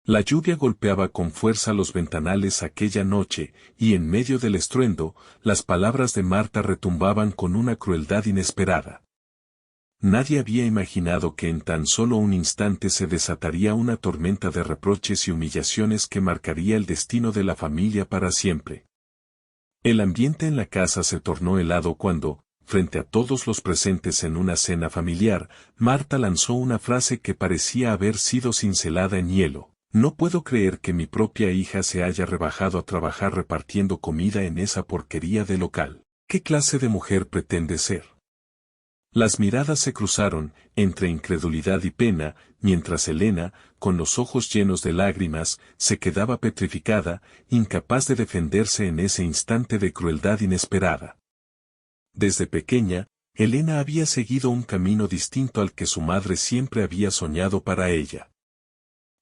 La lluvia golpeaba con fuerza los ventanales aquella noche, y en medio del estruendo, las palabras de Marta retumbaban con una crueldad inesperada. Nadie había imaginado que en tan solo un instante se desataría una tormenta de reproches y humillaciones que marcaría el destino de la familia para siempre. El ambiente en la casa se tornó helado cuando, frente a todos los presentes en una cena familiar, Marta lanzó una frase que parecía haber sido cincelada en hielo. No puedo creer que mi propia hija se haya rebajado a trabajar repartiendo comida en esa porquería de local. ¿Qué clase de mujer pretende ser? Las miradas se cruzaron, entre incredulidad y pena, mientras Elena, con los ojos llenos de lágrimas, se quedaba petrificada, incapaz de defenderse en ese instante de crueldad inesperada. Desde pequeña, Elena había seguido un camino distinto al que su madre siempre había soñado para ella.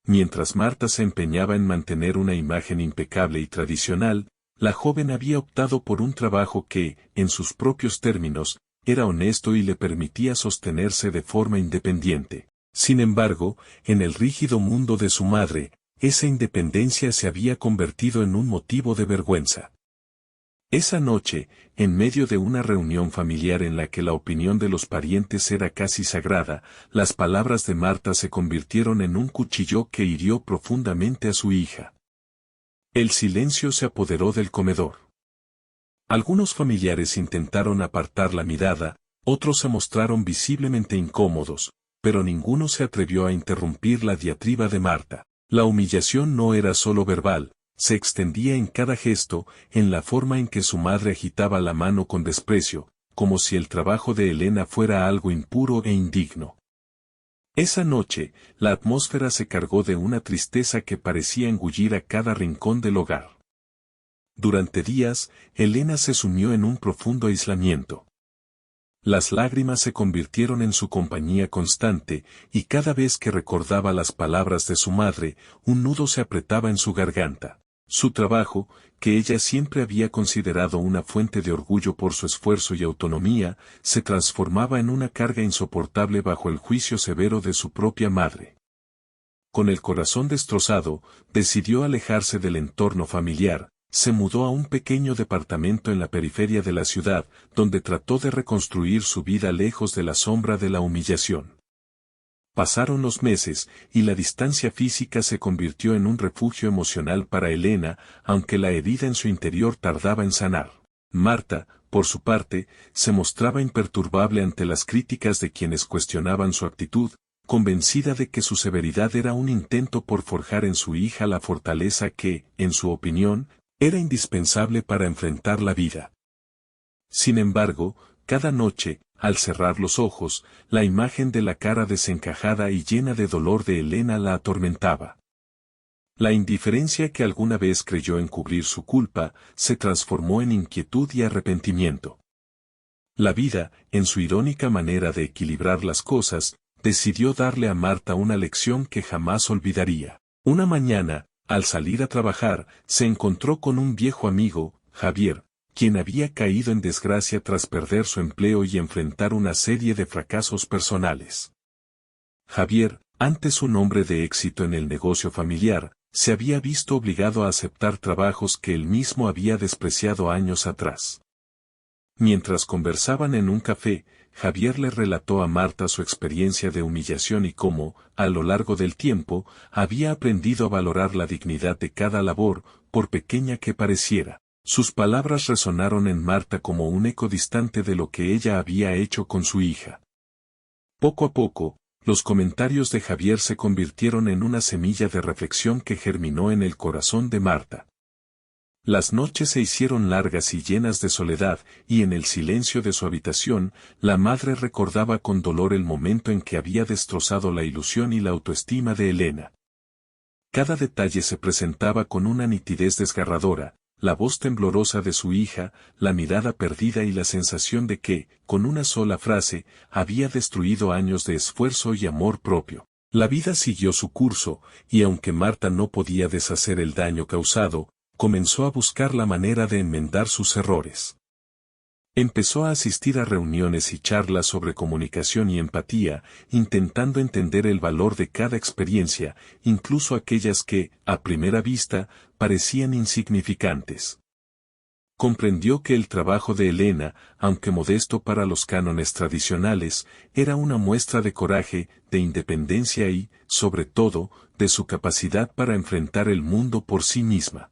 Mientras Marta se empeñaba en mantener una imagen impecable y tradicional, la joven había optado por un trabajo que, en sus propios términos, era honesto y le permitía sostenerse de forma independiente. Sin embargo, en el rígido mundo de su madre, esa independencia se había convertido en un motivo de vergüenza. Esa noche, en medio de una reunión familiar en la que la opinión de los parientes era casi sagrada, las palabras de Marta se convirtieron en un cuchillo que hirió profundamente a su hija. El silencio se apoderó del comedor. Algunos familiares intentaron apartar la mirada, otros se mostraron visiblemente incómodos, pero ninguno se atrevió a interrumpir la diatriba de Marta. La humillación no era solo verbal, se extendía en cada gesto, en la forma en que su madre agitaba la mano con desprecio, como si el trabajo de Elena fuera algo impuro e indigno. Esa noche, la atmósfera se cargó de una tristeza que parecía engullir a cada rincón del hogar. Durante días, Elena se sumió en un profundo aislamiento. Las lágrimas se convirtieron en su compañía constante, y cada vez que recordaba las palabras de su madre, un nudo se apretaba en su garganta. Su trabajo, que ella siempre había considerado una fuente de orgullo por su esfuerzo y autonomía, se transformaba en una carga insoportable bajo el juicio severo de su propia madre. Con el corazón destrozado, decidió alejarse del entorno familiar. Se mudó a un pequeño departamento en la periferia de la ciudad, donde trató de reconstruir su vida lejos de la sombra de la humillación. Pasaron los meses, y la distancia física se convirtió en un refugio emocional para Elena, aunque la herida en su interior tardaba en sanar. Marta, por su parte, se mostraba imperturbable ante las críticas de quienes cuestionaban su actitud, convencida de que su severidad era un intento por forjar en su hija la fortaleza que, en su opinión, era indispensable para enfrentar la vida. Sin embargo, cada noche, al cerrar los ojos, la imagen de la cara desencajada y llena de dolor de Elena la atormentaba. La indiferencia que alguna vez creyó encubrir su culpa, se transformó en inquietud y arrepentimiento. La vida, en su irónica manera de equilibrar las cosas, decidió darle a Marta una lección que jamás olvidaría. Una mañana, al salir a trabajar, se encontró con un viejo amigo, Javier, quien había caído en desgracia tras perder su empleo y enfrentar una serie de fracasos personales. Javier, antes un hombre de éxito en el negocio familiar, se había visto obligado a aceptar trabajos que él mismo había despreciado años atrás. Mientras conversaban en un café, Javier le relató a Marta su experiencia de humillación y cómo, a lo largo del tiempo, había aprendido a valorar la dignidad de cada labor, por pequeña que pareciera. Sus palabras resonaron en Marta como un eco distante de lo que ella había hecho con su hija. Poco a poco, los comentarios de Javier se convirtieron en una semilla de reflexión que germinó en el corazón de Marta. Las noches se hicieron largas y llenas de soledad, y en el silencio de su habitación, la madre recordaba con dolor el momento en que había destrozado la ilusión y la autoestima de Elena. Cada detalle se presentaba con una nitidez desgarradora, la voz temblorosa de su hija, la mirada perdida y la sensación de que, con una sola frase, había destruido años de esfuerzo y amor propio. La vida siguió su curso, y aunque Marta no podía deshacer el daño causado, comenzó a buscar la manera de enmendar sus errores. Empezó a asistir a reuniones y charlas sobre comunicación y empatía, intentando entender el valor de cada experiencia, incluso aquellas que, a primera vista, parecían insignificantes. Comprendió que el trabajo de Elena, aunque modesto para los cánones tradicionales, era una muestra de coraje, de independencia y, sobre todo, de su capacidad para enfrentar el mundo por sí misma.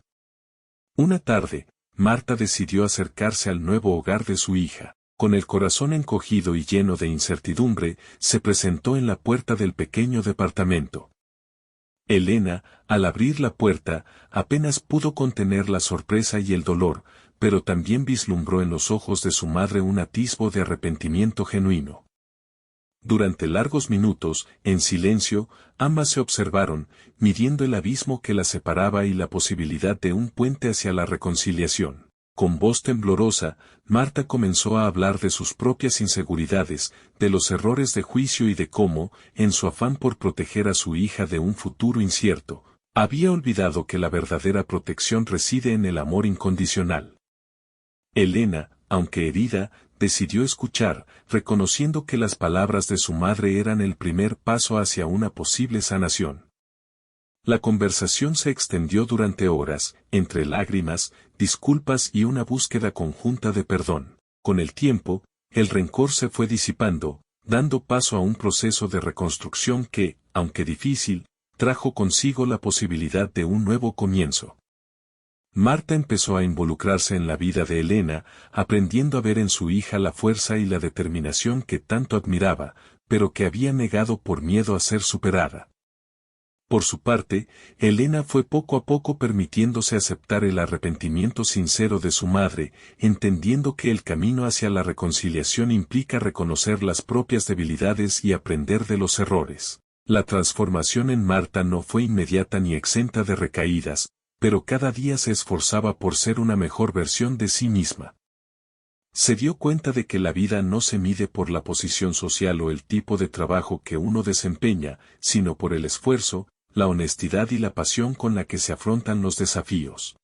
Una tarde, Marta decidió acercarse al nuevo hogar de su hija. Con el corazón encogido y lleno de incertidumbre, se presentó en la puerta del pequeño departamento. Elena, al abrir la puerta, apenas pudo contener la sorpresa y el dolor, pero también vislumbró en los ojos de su madre un atisbo de arrepentimiento genuino. Durante largos minutos, en silencio, ambas se observaron, midiendo el abismo que las separaba y la posibilidad de un puente hacia la reconciliación. Con voz temblorosa, Marta comenzó a hablar de sus propias inseguridades, de los errores de juicio y de cómo, en su afán por proteger a su hija de un futuro incierto, había olvidado que la verdadera protección reside en el amor incondicional. Elena, aunque herida, decidió escuchar, reconociendo que las palabras de su madre eran el primer paso hacia una posible sanación. La conversación se extendió durante horas, entre lágrimas, disculpas y una búsqueda conjunta de perdón. Con el tiempo, el rencor se fue disipando, dando paso a un proceso de reconstrucción que, aunque difícil, trajo consigo la posibilidad de un nuevo comienzo. Marta empezó a involucrarse en la vida de Elena, aprendiendo a ver en su hija la fuerza y la determinación que tanto admiraba, pero que había negado por miedo a ser superada. Por su parte, Elena fue poco a poco permitiéndose aceptar el arrepentimiento sincero de su madre, entendiendo que el camino hacia la reconciliación implica reconocer las propias debilidades y aprender de los errores. La transformación en Marta no fue inmediata ni exenta de recaídas, pero cada día se esforzaba por ser una mejor versión de sí misma. Se dio cuenta de que la vida no se mide por la posición social o el tipo de trabajo que uno desempeña, sino por el esfuerzo, la honestidad y la pasión con la que se afrontan los desafíos.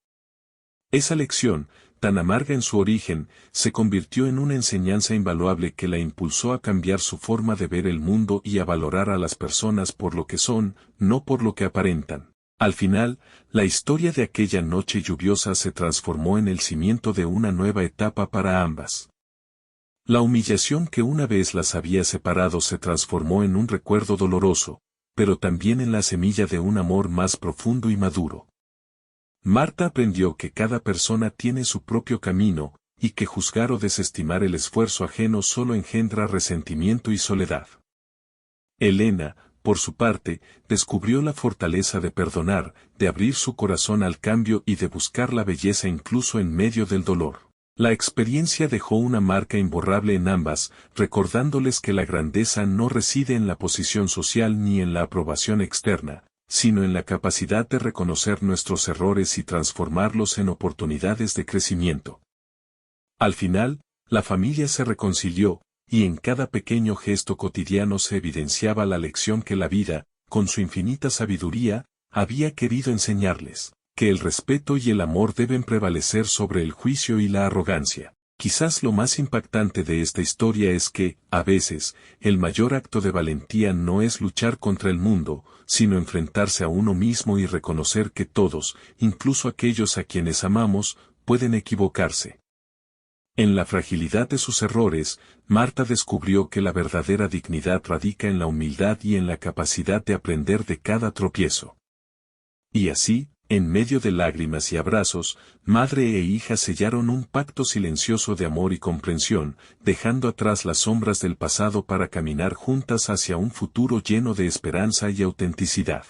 Esa lección, tan amarga en su origen, se convirtió en una enseñanza invaluable que la impulsó a cambiar su forma de ver el mundo y a valorar a las personas por lo que son, no por lo que aparentan. Al final, la historia de aquella noche lluviosa se transformó en el cimiento de una nueva etapa para ambas. La humillación que una vez las había separado se transformó en un recuerdo doloroso, pero también en la semilla de un amor más profundo y maduro. Marta aprendió que cada persona tiene su propio camino, y que juzgar o desestimar el esfuerzo ajeno solo engendra resentimiento y soledad. Elena, por su parte, descubrió la fortaleza de perdonar, de abrir su corazón al cambio y de buscar la belleza incluso en medio del dolor. La experiencia dejó una marca imborrable en ambas, recordándoles que la grandeza no reside en la posición social ni en la aprobación externa, sino en la capacidad de reconocer nuestros errores y transformarlos en oportunidades de crecimiento. Al final, la familia se reconcilió, y en cada pequeño gesto cotidiano se evidenciaba la lección que la vida, con su infinita sabiduría, había querido enseñarles, que el respeto y el amor deben prevalecer sobre el juicio y la arrogancia. Quizás lo más impactante de esta historia es que, a veces, el mayor acto de valentía no es luchar contra el mundo, sino enfrentarse a uno mismo y reconocer que todos, incluso aquellos a quienes amamos, pueden equivocarse. En la fragilidad de sus errores, Marta descubrió que la verdadera dignidad radica en la humildad y en la capacidad de aprender de cada tropiezo. Y así, en medio de lágrimas y abrazos, madre e hija sellaron un pacto silencioso de amor y comprensión, dejando atrás las sombras del pasado para caminar juntas hacia un futuro lleno de esperanza y autenticidad.